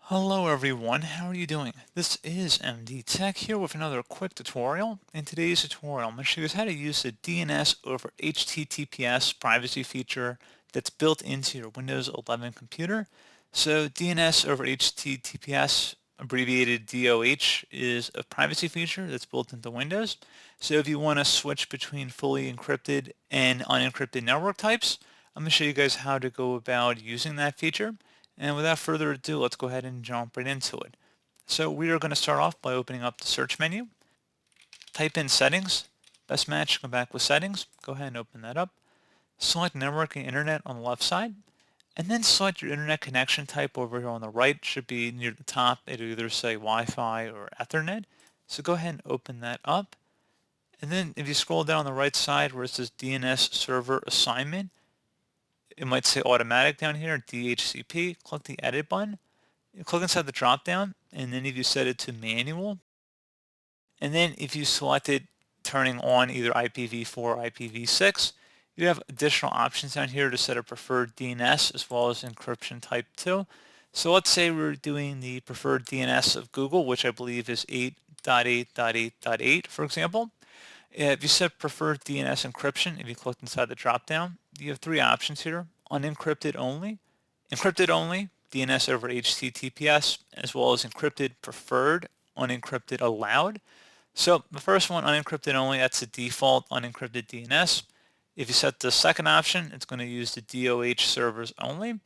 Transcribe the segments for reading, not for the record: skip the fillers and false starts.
Hello everyone, how are you doing? This is MD Tech here with another quick tutorial. In today's tutorial, I'm going to show you guys how to use the DNS over HTTPS privacy feature that's built into your Windows 11 computer. So DNS over HTTPS, abbreviated DOH, is a privacy feature that's built into Windows. So if you want to switch between fully encrypted and unencrypted network types, I'm going to show you guys how to go about using that feature. And without further ado, let's go ahead and jump right into it. So we are going to start off by opening up the search menu. Type in settings. Best match, come back with settings. Go ahead and open that up. Select network and internet on the left side. And then select your internet connection type over here on the right. Should be near the top. It'll either say Wi-Fi or Ethernet. So go ahead and open that up. And then if you scroll down on the right side where it says DNS server assignment, it might say automatic down here, DHCP. Click the edit button. You click inside the drop down, and then if you set it to manual, and then if you selected turning on either IPv4 or IPv6, you have additional options down here to set a preferred DNS as well as encryption type 2. So let's say we're doing the preferred DNS of Google, which I believe is 8.8.8.8, for example. If you set preferred DNS encryption, if you click inside the drop-down, you have three options here: unencrypted only, encrypted only, DNS over HTTPS, as well as encrypted preferred, unencrypted allowed. So the first one, unencrypted only, that's the default unencrypted DNS. If you set the second option, it's going to use the DOH servers only.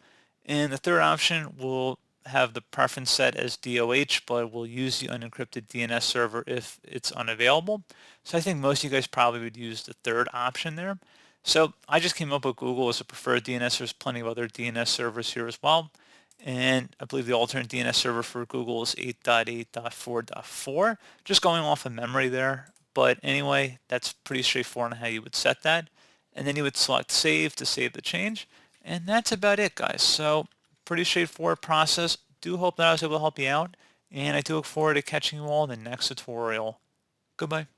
And the third option will have the preference set as DOH, but we'll use the unencrypted DNS server if it's unavailable. So I think most of you guys probably would use the third option there. So I just came up with Google as a preferred DNS. There's plenty of other DNS servers here as well. And I believe the alternate DNS server for Google is 8.8.4.4. Just going off of memory there. But anyway, that's pretty straightforward on how you would set that. And then you would select save to save the change. And that's about it, guys. So pretty straightforward process. Do hope that I was able to help you out. And I do look forward to catching you all in the next tutorial. Goodbye.